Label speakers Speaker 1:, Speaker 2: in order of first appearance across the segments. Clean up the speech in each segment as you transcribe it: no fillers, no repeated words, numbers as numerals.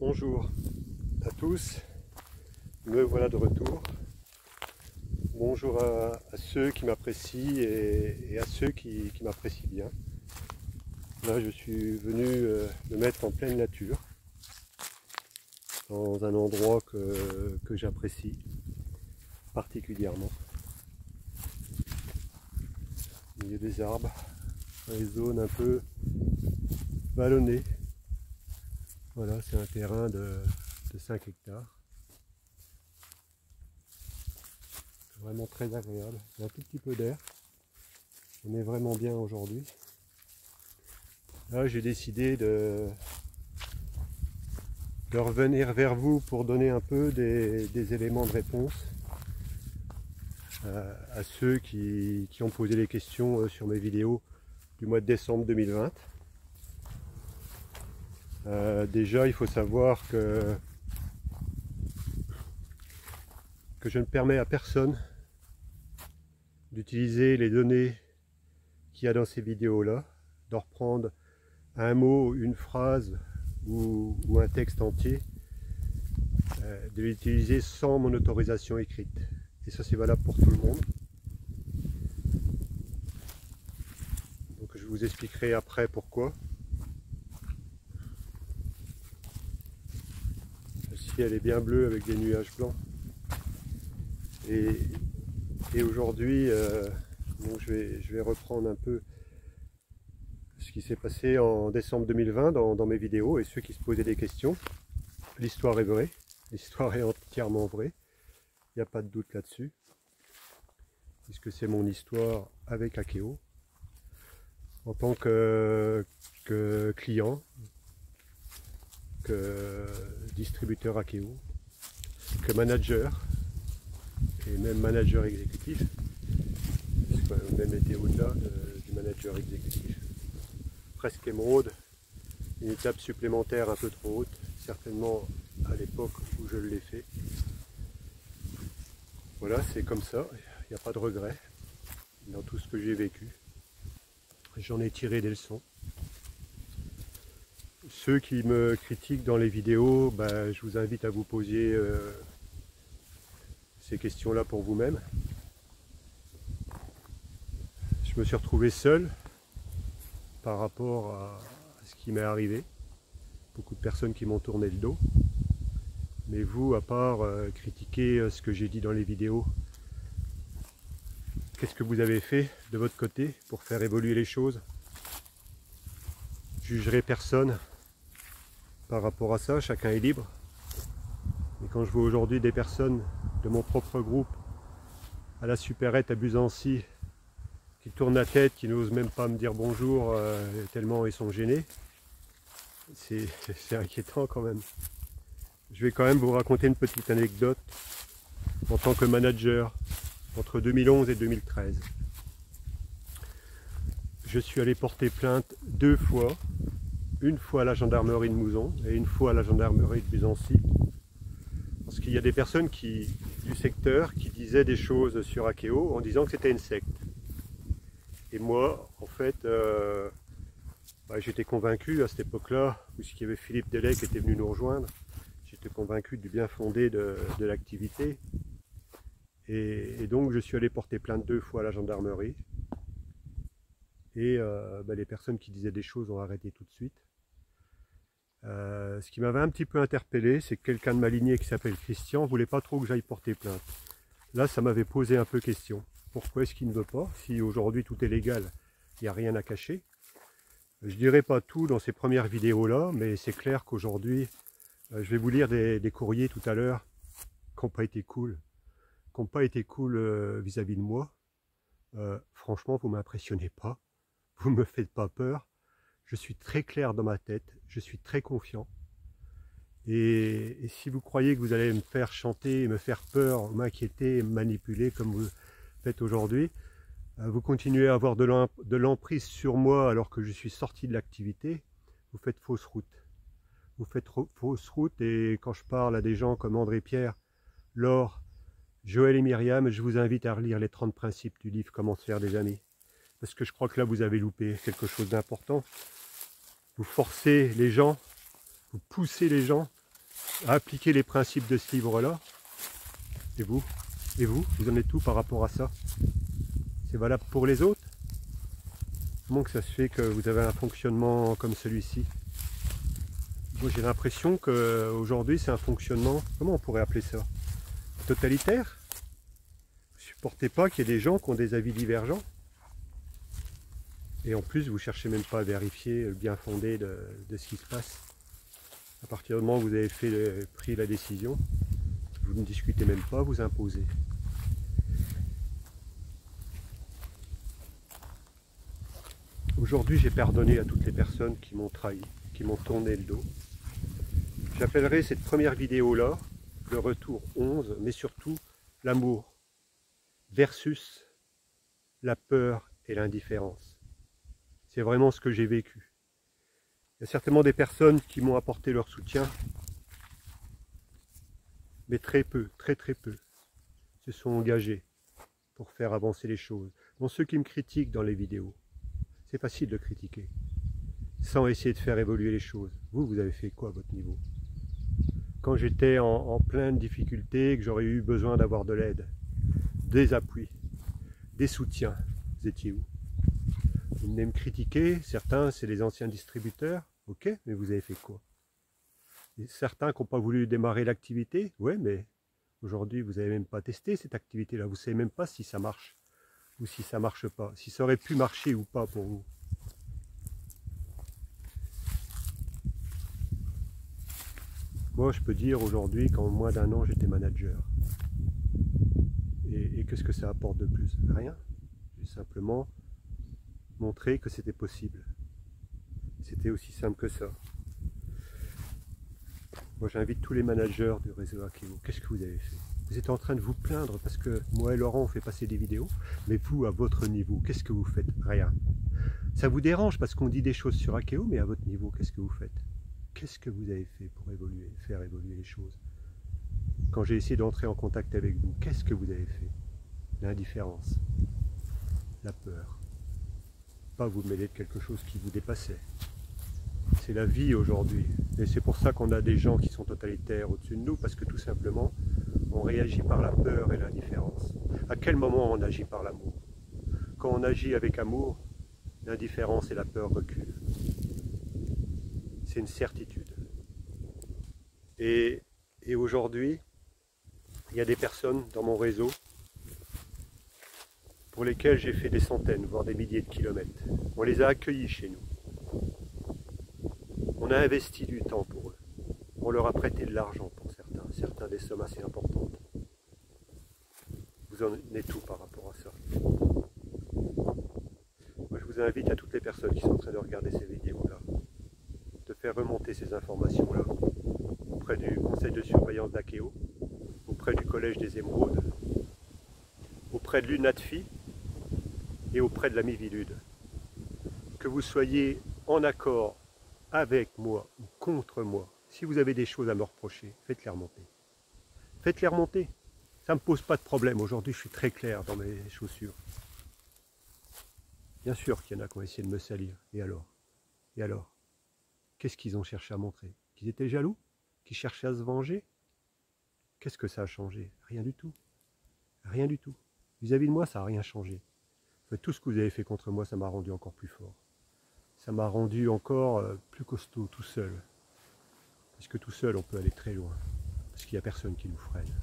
Speaker 1: Bonjour à tous, me voilà de retour. Bonjour à ceux qui m'apprécient et à ceux qui m'apprécient bien. Là je suis venu me mettre en pleine nature, dans un endroit que j'apprécie particulièrement. Au milieu des arbres, dans les zones un peu vallonnées. Voilà, c'est un terrain de 5 hectares. Vraiment très agréable. Il y a un tout petit peu d'air. On est vraiment bien aujourd'hui. Là, j'ai décidé de revenir vers vous pour donner un peu des éléments de réponse à ceux qui ont posé des questions sur mes vidéos du mois de décembre 2020. Déjà, il faut savoir que je ne permets à personne d'utiliser les données qu'il y a dans ces vidéos-là, de reprendre un mot, une phrase ou un texte entier, de l'utiliser sans mon autorisation écrite. Et ça, c'est valable pour tout le monde. Donc je vous expliquerai après pourquoi. Le ciel est bien bleu avec des nuages blancs. Et aujourd'hui, bon, je vais reprendre un peu ce qui s'est passé en décembre 2020 dans mes vidéos et ceux qui se posaient des questions. L'histoire est vraie, l'histoire est entièrement vraie, il n'y a pas de doute là-dessus, puisque c'est mon histoire avec Akeo, en tant que client, que distributeur Akeo, que manager, et même manager exécutif, puisque même été au-delà du manager exécutif. Presque émeraude, une étape supplémentaire un peu trop haute, certainement à l'époque où je l'ai fait. Voilà, c'est comme ça, il n'y a pas de regret dans tout ce que j'ai vécu. J'en ai tiré des leçons. Ceux qui me critiquent dans les vidéos, je vous invite à vous poser ces questions-là pour vous-même. Je me suis retrouvé seul par rapport à ce qui m'est arrivé. Beaucoup de personnes qui m'ont tourné le dos. Mais vous, à part critiquer ce que j'ai dit dans les vidéos, qu'est-ce que vous avez fait de votre côté pour faire évoluer les choses? Je jugerai personne par rapport à ça, chacun est libre. Mais quand je vois aujourd'hui des personnes de mon propre groupe à la supérette à Buzancy qui tournent la tête, qui n'osent même pas me dire bonjour tellement ils sont gênés, c'est inquiétant quand même. Je vais quand même vous raconter une petite anecdote en tant que manager entre 2011 et 2013. Je suis allé porter plainte 2 fois, une fois à la gendarmerie de Mouzon et une fois à la gendarmerie de Buzancy, parce qu'il y a des personnes du secteur qui disaient des choses sur Akeo en disant que c'était une secte. Et moi, en fait, j'étais convaincu à cette époque-là, puisqu'il y avait Philippe Delay qui était venu nous rejoindre, j'étais convaincu du bien fondé de l'activité. Et donc je suis allé porter plainte 2 fois à la gendarmerie. Et les personnes qui disaient des choses ont arrêté tout de suite. Ce qui m'avait un petit peu interpellé, c'est que quelqu'un de ma lignée qui s'appelle Christian ne voulait pas trop que j'aille porter plainte. Là, ça m'avait posé un peu question. Pourquoi est-ce qu'il ne veut pas? Si aujourd'hui tout est légal, il n'y a rien à cacher. Je ne dirai pas tout dans ces premières vidéos-là, mais c'est clair qu'aujourd'hui, je vais vous lire des courriers tout à l'heure qui n'ont pas été cool. Qui n'ont pas été cool vis-à-vis de moi. Franchement, vous ne m'impressionnez pas. Vous ne me faites pas peur. Je suis très clair dans ma tête. Je suis très confiant. Et si vous croyez que vous allez me faire chanter, me faire peur, m'inquiéter, me manipuler comme vous faites aujourd'hui, vous continuez à avoir de l'emprise sur moi alors que je suis sorti de l'activité, vous faites fausse route. Vous faites fausse route, et quand je parle à des gens comme André Pierre, Laure, Joël et Myriam, je vous invite à relire les 30 principes du livre Comment se faire des amis. Parce que je crois que là vous avez loupé quelque chose d'important. Vous forcez les gens, vous poussez les gens à appliquer les principes de ce livre-là. Et vous? Vous en êtes où par rapport à ça? C'est valable pour les autres? Comment que ça se fait que vous avez un fonctionnement comme celui-ci? Moi j'ai l'impression qu'aujourd'hui c'est un fonctionnement, comment on pourrait appeler ça? Totalitaire? Vous ne supportez pas qu'il y ait des gens qui ont des avis divergents? Et en plus vous ne cherchez même pas à vérifier le bien fondé de ce qui se passe. À partir du moment où vous avez pris la décision, vous ne discutez même pas, vous imposez. Aujourd'hui, j'ai pardonné à toutes les personnes qui m'ont trahi, qui m'ont tourné le dos. J'appellerai cette première vidéo-là, le retour 11, mais surtout l'amour versus la peur et l'indifférence. C'est vraiment ce que j'ai vécu. Il y a certainement des personnes qui m'ont apporté leur soutien, mais très peu, très peu, se sont engagés pour faire avancer les choses. Bon, ceux qui me critiquent dans les vidéos, c'est facile de critiquer, sans essayer de faire évoluer les choses. Vous avez fait quoi à votre niveau? Quand j'étais en pleine difficulté, que j'aurais eu besoin d'avoir de l'aide, des appuis, des soutiens, vous étiez où? Vous venez me critiquer, certains c'est les anciens distributeurs, ok, mais vous avez fait quoi? Et certains qui n'ont pas voulu démarrer l'activité, ouais, mais aujourd'hui vous n'avez même pas testé cette activité-là, vous ne savez même pas si ça marche ou si ça ne marche pas, si ça aurait pu marcher ou pas pour vous. Moi je peux dire aujourd'hui qu'en moins d'un an j'étais manager. Et qu'est-ce que ça apporte de plus? Rien. J'ai simplement montré que c'était possible. C'était aussi simple que ça. Moi j'invite tous les managers du réseau Akeo. Qu'est-ce que vous avez fait? Vous êtes en train de vous plaindre parce que moi et Laurent on fait passer des vidéos, mais vous à votre niveau, qu'est-ce que vous faites? Rien. Ça vous dérange parce qu'on dit des choses sur Akeo, mais à votre niveau, qu'est-ce que vous faites? Qu'est-ce que vous avez fait pour évoluer, faire évoluer les choses? Quand j'ai essayé d'entrer en contact avec vous, qu'est-ce que vous avez fait? L'indifférence, la peur. Pas vous mêler de quelque chose qui vous dépassait. C'est la vie aujourd'hui. Et c'est pour ça qu'on a des gens qui sont totalitaires au-dessus de nous, parce que tout simplement, on réagit par la peur et l'indifférence. À quel moment on agit par l'amour? Quand on agit avec amour, l'indifférence et la peur reculent. C'est une certitude. Et aujourd'hui, il y a des personnes dans mon réseau pour lesquelles j'ai fait des centaines, voire des milliers de kilomètres. On les a accueillis chez nous. On a investi du temps pour eux. On leur a prêté de l'argent pour certains des sommes assez importantes. Vous en êtes tout par rapport à ça. Moi, je vous invite à toutes les personnes qui sont en train de regarder ces vidéos-là, de faire remonter ces informations-là auprès du conseil de surveillance d'Akeo, auprès du collège des Émeraudes, auprès de l'UNATFI et auprès de la Mivilude. Que vous soyez en accord avec moi ou contre moi, si vous avez des choses à me reprocher, faites-les remonter. Faites-les remonter. Ça ne me pose pas de problème. Aujourd'hui, je suis très clair dans mes chaussures. Bien sûr qu'il y en a qui ont essayé de me salir. Et alors? Et alors? Qu'est-ce qu'ils ont cherché à montrer? Qu'ils étaient jaloux? Qu'ils cherchaient à se venger? Qu'est-ce que ça a changé? Rien du tout. Rien du tout. Vis-à-vis de moi, ça n'a rien changé. Tout ce que vous avez fait contre moi, ça m'a rendu encore plus fort. Ça m'a rendu encore plus costaud, tout seul. Parce que tout seul, on peut aller très loin. Parce qu'il n'y a personne qui nous freine.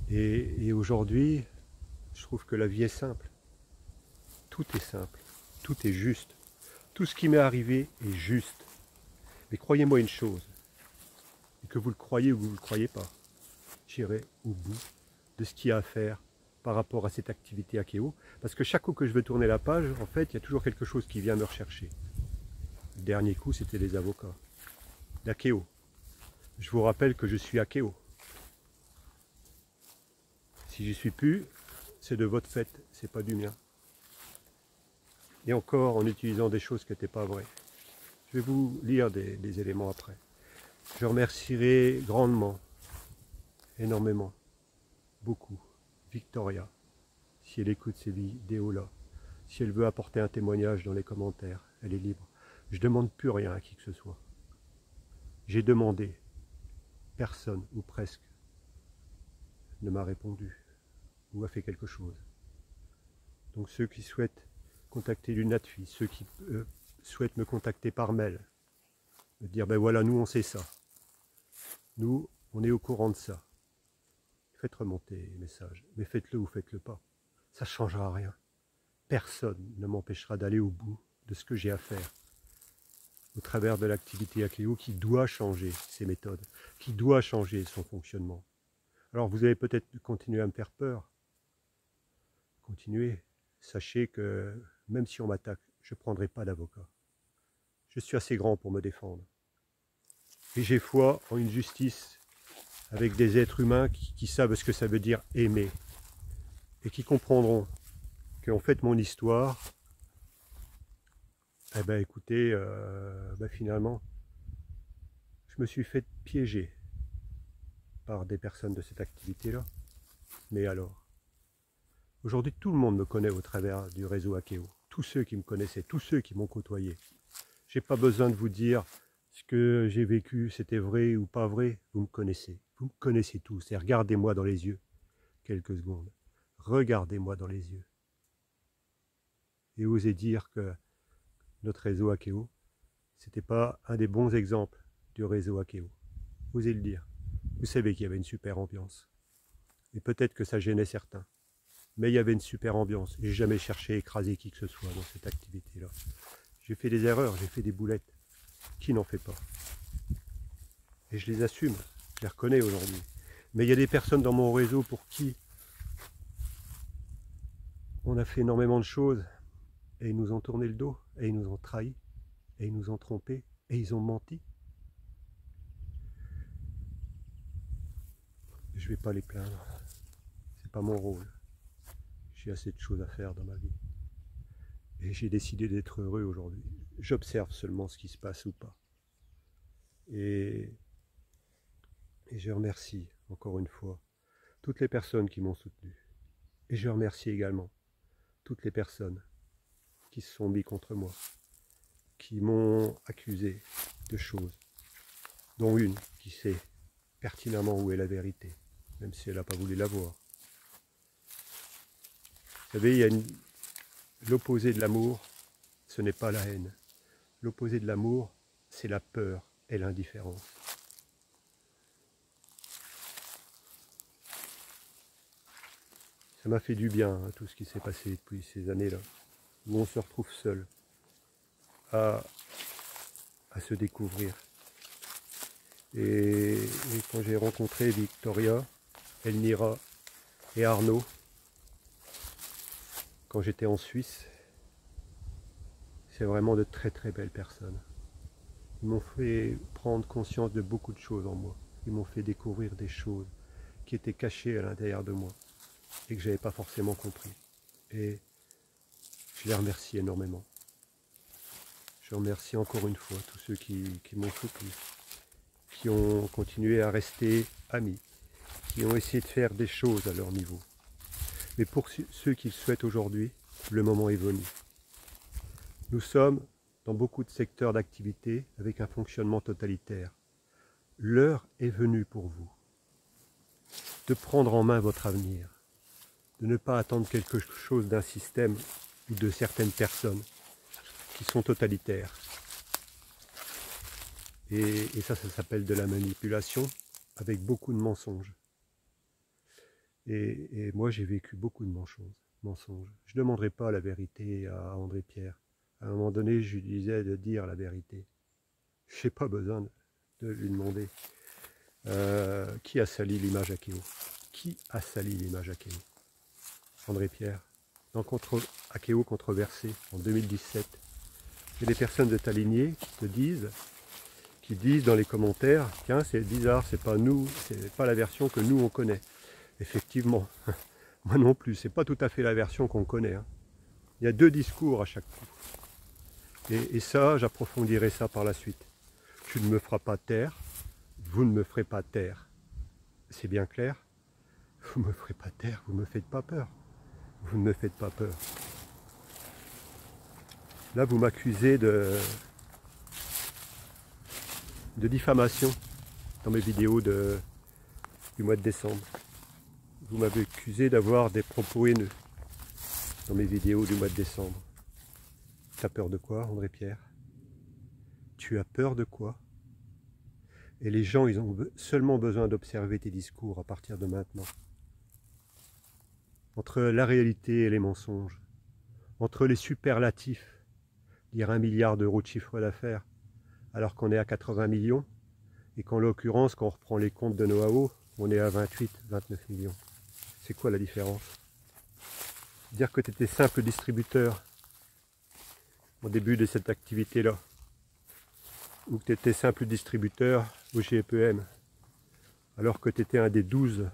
Speaker 1: Et aujourd'hui, je trouve que la vie est simple. Tout est simple. Tout est juste. Tout ce qui m'est arrivé est juste. Mais croyez-moi une chose, et que vous le croyez ou vous ne le croyez pas, j'irai au bout de ce qu'il y a à faire par rapport à cette activité Akeo, parce que chaque coup que je veux tourner la page, en fait, il y a toujours quelque chose qui vient me rechercher. Le dernier coup, c'était les avocats d'Akeo. Je vous rappelle que je suis Akeo. Si j'y suis plus, c'est de votre fait, c'est pas du mien. Et encore en utilisant des choses qui n'étaient pas vraies. Je vais vous lire des éléments après. Je remercierai grandement, énormément, beaucoup, Victoria, si elle écoute ces vidéos-là, si elle veut apporter un témoignage dans les commentaires, elle est libre. Je ne demande plus rien à qui que ce soit. J'ai demandé personne, ou presque, ne m'a répondu, ou a fait quelque chose. Donc ceux qui souhaitent contacter l'UNATFI, ceux qui souhaitent me contacter par mail, me dire ben voilà, nous on sait ça, nous on est au courant de ça. Faites remonter les messages, mais faites-le ou faites-le pas. Ça ne changera rien. Personne ne m'empêchera d'aller au bout de ce que j'ai à faire au travers de l'activité Akeo qui doit changer ses méthodes, qui doit changer son fonctionnement. Alors vous allez peut-être continuer à me faire peur. Continuez. Sachez que même si on m'attaque, je ne prendrai pas d'avocat. Je suis assez grand pour me défendre. Et j'ai foi en une justice avec des êtres humains qui savent ce que ça veut dire aimer. Et qui comprendront qu'en fait mon histoire, eh ben écoutez, finalement, je me suis fait piéger par des personnes de cette activité-là. Mais alors, aujourd'hui tout le monde me connaît au travers du réseau Akeo. Tous ceux qui me connaissaient, tous ceux qui m'ont côtoyé. J'ai pas besoin de vous dire ce que j'ai vécu, c'était vrai ou pas vrai. Vous me connaissez tous. Et regardez-moi dans les yeux, quelques secondes. Regardez-moi dans les yeux. Et osez dire que notre réseau Akeo, c'était pas un des bons exemples du réseau Akeo. Osez le dire. Vous savez qu'il y avait une super ambiance. Et peut-être que ça gênait certains. Mais il y avait une super ambiance. J'ai jamais cherché à écraser qui que ce soit dans cette activité-là. J'ai fait des erreurs, j'ai fait des boulettes. Qui n'en fait pas? Et je les assume, je les reconnais aujourd'hui. Mais il y a des personnes dans mon réseau pour qui on a fait énormément de choses et ils nous ont tourné le dos, et ils nous ont trahis, et ils nous ont trompés, et ils ont menti. Je ne vais pas les plaindre, c'est pas mon rôle. J'ai assez de choses à faire dans ma vie. Et j'ai décidé d'être heureux aujourd'hui. J'observe seulement ce qui se passe ou pas. Et je remercie encore une fois toutes les personnes qui m'ont soutenu. Et je remercie également toutes les personnes qui se sont mis contre moi, qui m'ont accusé de choses, dont une qui sait pertinemment où est la vérité, même si elle n'a pas voulu la voir. Vous savez, il y a l'opposé de l'amour, ce n'est pas la haine. L'opposé de l'amour, c'est la peur et l'indifférence. Ça m'a fait du bien, hein, tout ce qui s'est passé depuis ces années-là, où on se retrouve seul à se découvrir. Et quand j'ai rencontré Victoria, Elmira et Arnaud, quand j'étais en Suisse, c'est vraiment de très très belles personnes. Ils m'ont fait prendre conscience de beaucoup de choses en moi. Ils m'ont fait découvrir des choses qui étaient cachées à l'intérieur de moi et que je n'avais pas forcément compris. Et je les remercie énormément. Je remercie encore une fois tous ceux qui m'ont soutenu, qui ont continué à rester amis, qui ont essayé de faire des choses à leur niveau. Mais pour ceux qui le souhaitent aujourd'hui, le moment est venu. Nous sommes dans beaucoup de secteurs d'activité avec un fonctionnement totalitaire. L'heure est venue pour vous de prendre en main votre avenir, de ne pas attendre quelque chose d'un système ou de certaines personnes qui sont totalitaires. Et ça s'appelle de la manipulation avec beaucoup de mensonges. Et moi, j'ai vécu beaucoup de mensonges. Je ne demanderai pas la vérité à André Pierre. À un moment donné, je lui disais de dire la vérité. Je n'ai pas besoin de lui demander qui a sali l'image Akeo. Qui a sali l'image Akeo? André Pierre. Dans Akeo controversé en 2017, il y a des personnes de ta lignée qui disent dans les commentaires, tiens, c'est bizarre, c'est pas nous, c'est pas la version que nous on connaît. Effectivement, moi non plus, c'est pas tout à fait la version qu'on connaît. Hein. Il y a deux discours à chaque coup. Et ça, j'approfondirai ça par la suite. Tu ne me feras pas taire, vous ne me ferez pas taire. C'est bien clair? Vous ne me ferez pas taire, vous ne me faites pas peur. Vous ne me faites pas peur. Là, vous m'accusez de diffamation. dans mes vidéos du mois de décembre. Vous m'avez accusé d'avoir des propos haineux dans mes vidéos du mois de décembre. T'as peur de quoi, André-Pierre? Tu as peur de quoi? Et les gens, ils ont seulement besoin d'observer tes discours à partir de maintenant. Entre la réalité et les mensonges, entre les superlatifs, dire 1 milliard d'euros de chiffre d'affaires, alors qu'on est à 80 millions, et qu'en l'occurrence, quand on reprend les comptes de Noao, on est à 28, 29 millions. C'est quoi la différence? Dire que tu étais simple distributeur au début de cette activité-là, ou que tu étais simple distributeur au GPM, alors que tu étais un des 12,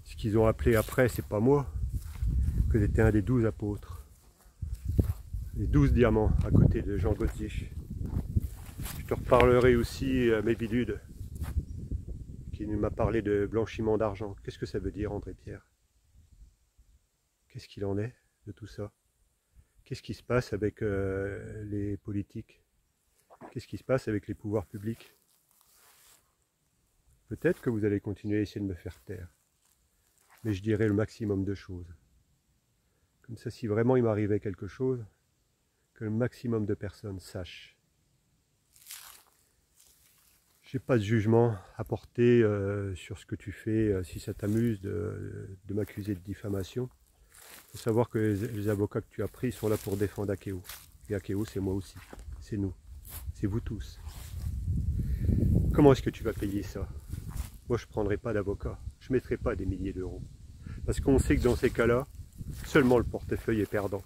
Speaker 1: ce qu'ils ont appelé après, c'est pas moi, que tu étais un des 12 apôtres, les 12 diamants à côté de Jean Gottich. Je te reparlerai aussi mes bidudes, qui m'a parlé de blanchiment d'argent. Qu'est-ce que ça veut dire, André-Pierre? Qu'est-ce qu'il en est de tout ça? Qu'est-ce qui se passe avec les politiques? Qu'est-ce qui se passe avec les pouvoirs publics? Peut-être que vous allez continuer à essayer de me faire taire, mais je dirai le maximum de choses. Comme ça, si vraiment il m'arrivait quelque chose, que le maximum de personnes sachent. Je n'ai pas de jugement à porter sur ce que tu fais, si ça t'amuse de m'accuser de diffamation. Il faut savoir que les avocats que tu as pris sont là pour défendre Akeo. Et Akeo, c'est moi aussi. C'est nous. C'est vous tous. Comment est-ce que tu vas payer ça? Moi, je ne prendrai pas d'avocat. Je ne mettrai pas des milliers d'euros. Parce qu'on sait que dans ces cas-là, seulement le portefeuille est perdant.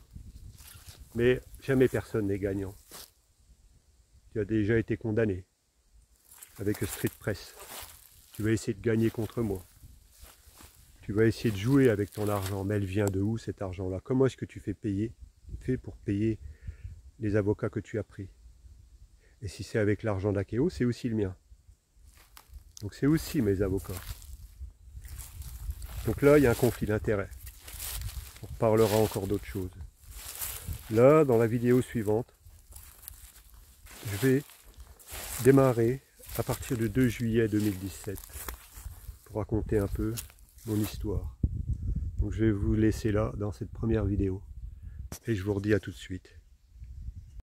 Speaker 1: Mais jamais personne n'est gagnant. Tu as déjà été condamné avec Street Press. Tu vas essayer de gagner contre moi. Tu vas essayer de jouer avec ton argent. Mais elle vient de où, cet argent-là? Comment est-ce que tu fais pour payer les avocats que tu as pris? Et si c'est avec l'argent d'Akeo, c'est aussi le mien. Donc c'est aussi mes avocats. Donc là, il y a un conflit d'intérêts. On reparlera encore d'autres choses. Là, dans la vidéo suivante, je vais démarrer à partir du 2 juillet 2017 pour raconter un peu mon histoire. Donc je vais vous laisser là dans cette première vidéo et je vous redis à tout de suite.